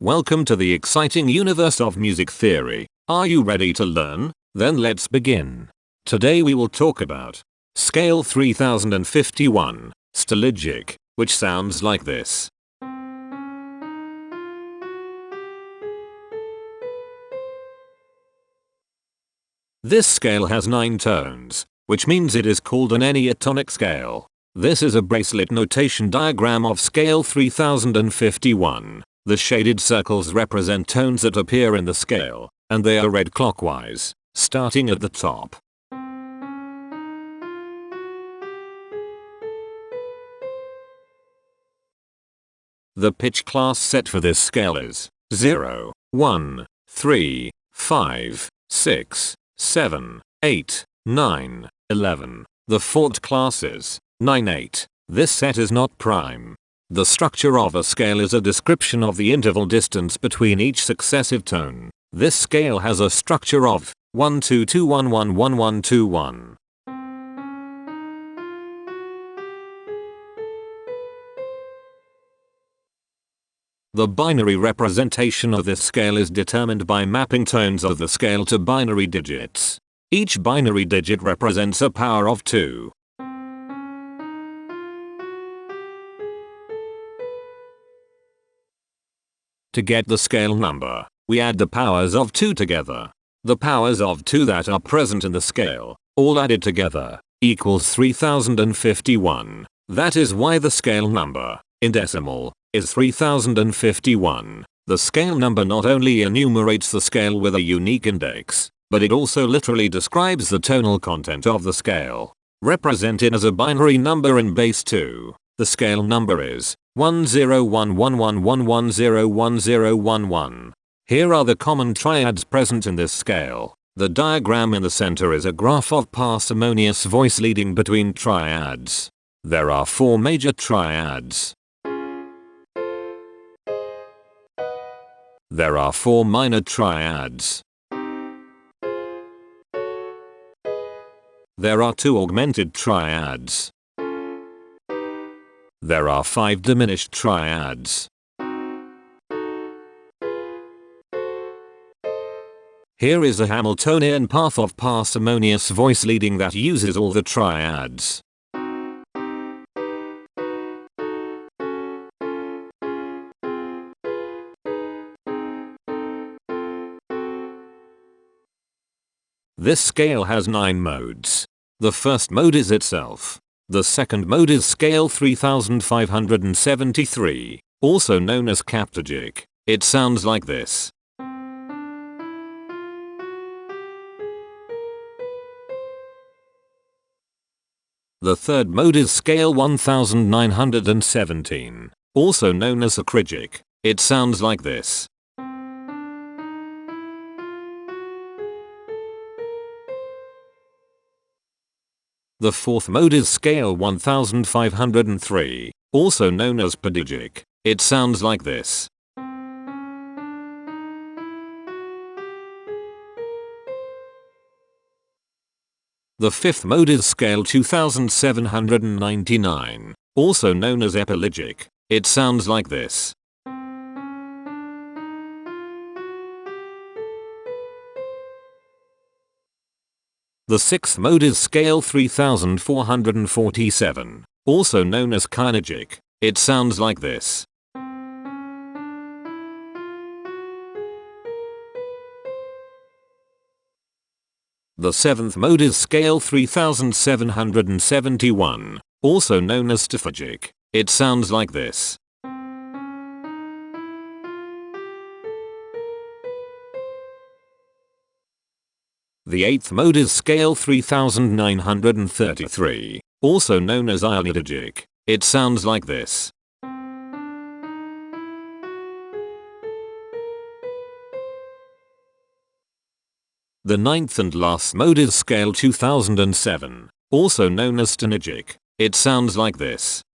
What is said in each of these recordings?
Welcome to the exciting universe of music theory. Are you ready to learn? Then let's begin. Today we will talk about Scale 3051, Stalygic, which sounds like this. This scale has 9 tones, which means it is called an enneatonic scale. This is a bracelet notation diagram of Scale 3051. The shaded circles represent tones that appear in the scale, and they are read clockwise, starting at the top. The pitch class set for this scale is 0, 1, 3, 5, 6, 7, 8, 9, 11. The Fort class is 9, 8. This set is not prime. The structure of a scale is a description of the interval distance between each successive tone. This scale has a structure of 1 2 2 1 1 1 1 2 1. The binary representation of this scale is determined by mapping tones of the scale to binary digits. Each binary digit represents a power of 2. To get the scale number, we add the powers of 2 together. The powers of 2 that are present in the scale, all added together, equals 3051. That is why the scale number, in decimal, is 3051. The scale number not only enumerates the scale with a unique index, but it also literally describes the tonal content of the scale. Represented as a binary number in base 2, the scale number is 101111101011. Here are the common triads present in this scale. The diagram in the center is a graph of parsimonious voice leading between triads. There are 4 major triads. There are 4 minor triads. There are 2 augmented triads. There are 5 diminished triads. Here is a Hamiltonian path of parsimonious voice leading that uses all the triads. This scale has 9 modes. The first mode is itself. The second mode is Scale 3573, also known as Stalygic. It sounds like this. The third mode is Scale 1917, also known as Stalygic. It sounds like this. The fourth mode is Scale 1503, also known as Stalygic. It sounds like this. The fifth mode is Scale 2799, also known as Stalygic. It sounds like this. The sixth mode is Scale 3447, also known as Stalygic. It sounds like this. The seventh mode is Scale 3771, also known as Stalygic. It sounds like this. The eighth mode is Scale 3933, also known as enneatonic. It sounds like this. The ninth and last mode is Scale 2007, also known as Stalygic. It sounds like this.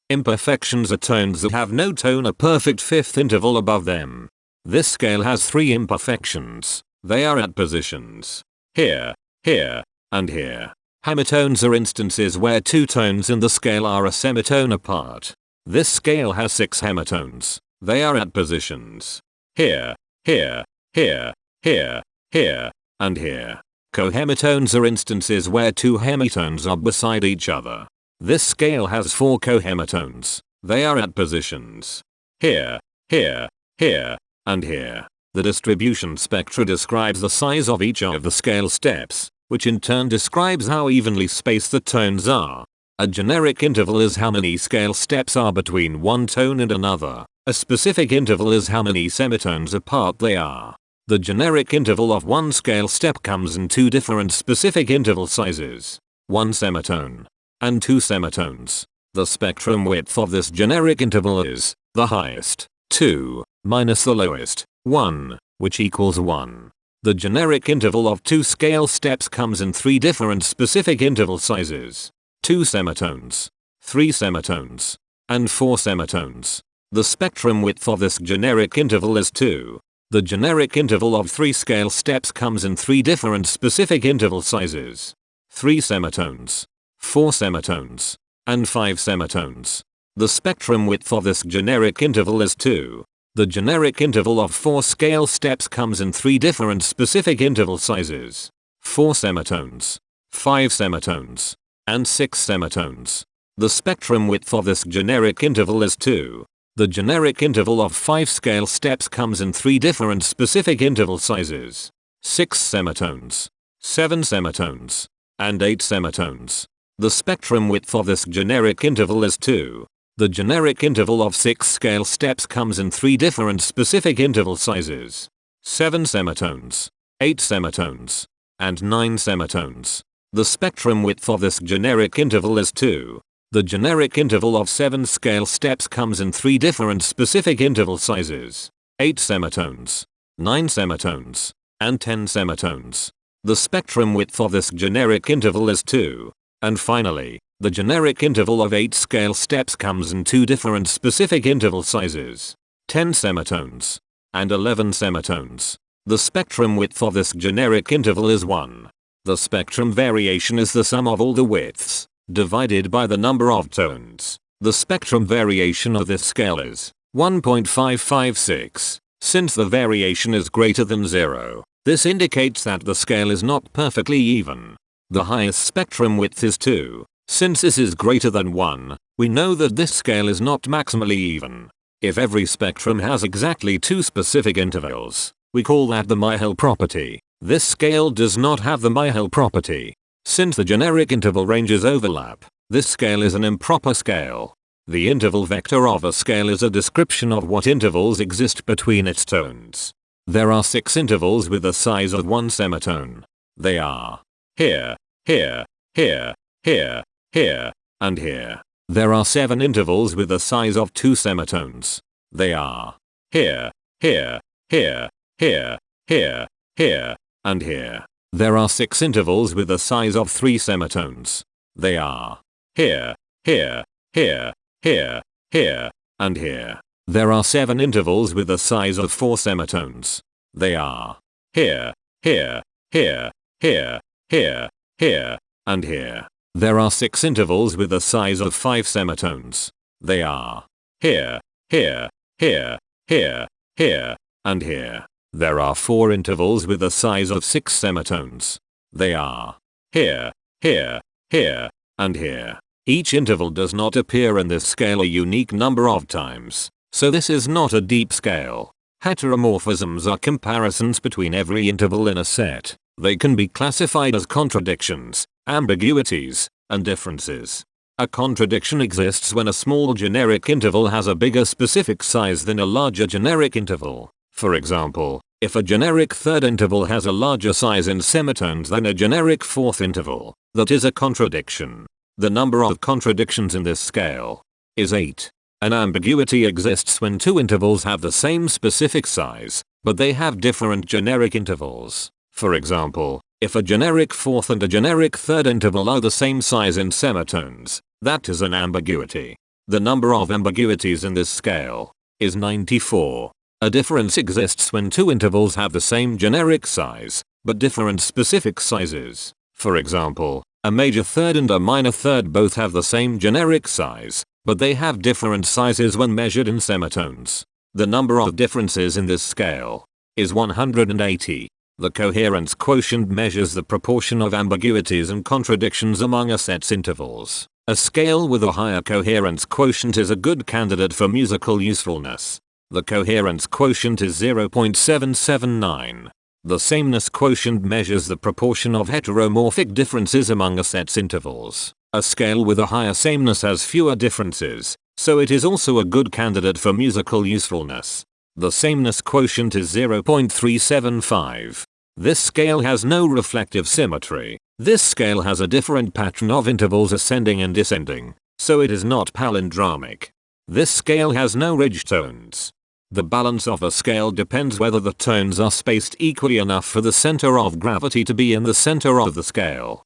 Imperfections are tones that have no tone, a perfect fifth interval above them. This scale has 3 imperfections. They are at positions here, here, and here. Hemitones are instances where two tones in the scale are a semitone apart. This scale has 6 hemitones. They are at positions here, here, here, here, here, and here. Cohemitones are instances where two hemitones are beside each other. This scale has 4 cohemitones. They are at positions here, here, here, and here. The distribution spectra describes the size of each of the scale steps, which in turn describes how evenly spaced the tones are. A generic interval is how many scale steps are between one tone and another. A specific interval is how many semitones apart they are. The generic interval of one scale step comes in 2 different specific interval sizes, 1 semitone and 2 semitones. The spectrum width of this generic interval is the highest, 2, minus the lowest, 1, which equals 1. The generic interval of 2 scale steps comes in 3 different specific interval sizes, 2 semitones, 3 semitones, and 4 semitones. The spectrum width of this generic interval is 2. The generic interval of 3 scale steps comes in 3 different specific interval sizes, 3 semitones, 4 semitones, and 5 semitones. The spectrum width of this generic interval is 2. The generic interval of 4 scale steps comes in 3 different specific interval sizes, 4 semitones, 5 semitones, and 6 semitones. The spectrum width of this generic interval is 2. The generic interval of 5 scale steps comes in 3 different specific interval sizes, 6 semitones, 7 semitones, and 8 semitones. The spectrum width of this generic interval is 2. The generic interval of 6 scale steps comes in 3 different specific interval sizes, 7 semitones, 8 semitones, and 9 semitones. The spectrum width of this generic interval is 2. The generic interval of 7 scale steps comes in 3 different specific interval sizes, 8 semitones, 9 semitones, and 10 semitones. The spectrum width of this generic interval is 2. And finally, the generic interval of 8 scale steps comes in 2 different specific interval sizes, 10 semitones, and 11 semitones. The spectrum width of this generic interval is 1. The spectrum variation is the sum of all the widths, divided by the number of tones. The spectrum variation of this scale is 1.556. Since the variation is greater than 0, this indicates that the scale is not perfectly even. The highest spectrum width is 2. Since this is greater than 1, we know that this scale is not maximally even. If every spectrum has exactly 2 specific intervals, we call that the Myhill property. This scale does not have the Myhill property. Since the generic interval ranges overlap, this scale is an improper scale. The interval vector of a scale is a description of what intervals exist between its tones. There are 6 intervals with the size of 1 semitone. They are here, here, here, here, here, and here. There are 7 intervals with the size of 2 semitones. They are here, here, here, here, here, here, and here. There are 6 intervals with the size of 3 semitones. They are here, here, here, here, here, and here. There are 7 intervals with the size of 4 semitones. They are here, here, here, here, here, here, and here. There are 6 intervals with the size of 5 semitones. They are here, here, here, here, here, and here. There are 4 intervals with the size of 6 semitones. They are here, here, here, and here. Each interval does not appear in this scale a unique number of times, so this is not a deep scale. Heteromorphisms are comparisons between every interval in a set. They can be classified as contradictions, ambiguities, and differences. A contradiction exists when a small generic interval has a bigger specific size than a larger generic interval. For example, if a generic third interval has a larger size in semitones than a generic fourth interval, that is a contradiction. The number of contradictions in this scale is 8. An ambiguity exists when 2 intervals have the same specific size, but they have different generic intervals. For example, if a generic fourth and a generic third interval are the same size in semitones, that is an ambiguity. The number of ambiguities in this scale is 94. A difference exists when 2 intervals have the same generic size, but different specific sizes. For example, A major third and a minor third both have the same generic size, but they have different sizes when measured in semitones. The number of differences in this scale is 180. The coherence quotient measures the proportion of ambiguities and contradictions among a set's intervals. A scale with a higher coherence quotient is a good candidate for musical usefulness. The coherence quotient is 0.779. The sameness quotient measures the proportion of heteromorphic differences among a set's intervals. A scale with a higher sameness has fewer differences, so it is also a good candidate for musical usefulness. The sameness quotient is 0.375. This scale has no reflective symmetry. This scale has a different pattern of intervals ascending and descending, so it is not palindromic. This scale has no ridge tones. The balance of a scale depends whether the tones are spaced equally enough for the center of gravity to be in the center of the scale.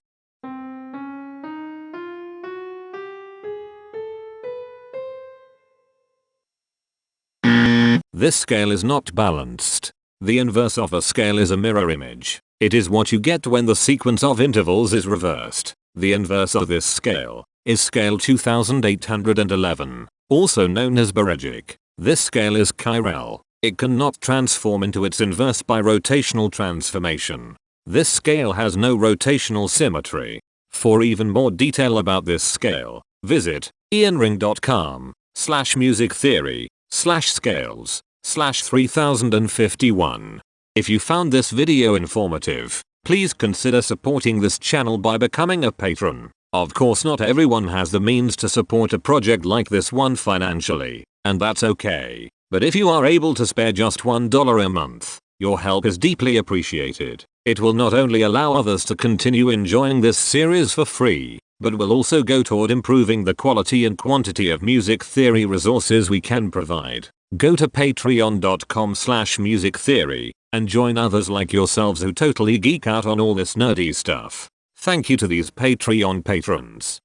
This scale is not balanced. The inverse of a scale is a mirror image. It is what you get when the sequence of intervals is reversed. The inverse of this scale is scale 2811, also known as Stalygic. This scale is chiral. It cannot transform into its inverse by rotational transformation. This scale has no rotational symmetry. For even more detail about this scale, visit ianring.com/musictheory/scales/3051. If you found this video informative, please consider supporting this channel by becoming a patron. Of course, not everyone has the means to support a project like this one financially, and that's okay. But if you are able to spare just $1 a month, your help is deeply appreciated. It will not only allow others to continue enjoying this series for free, but will also go toward improving the quality and quantity of music theory resources we can provide. Go to patreon.com/musictheory and join others like yourselves who totally geek out on all this nerdy stuff. Thank you to these Patreon patrons.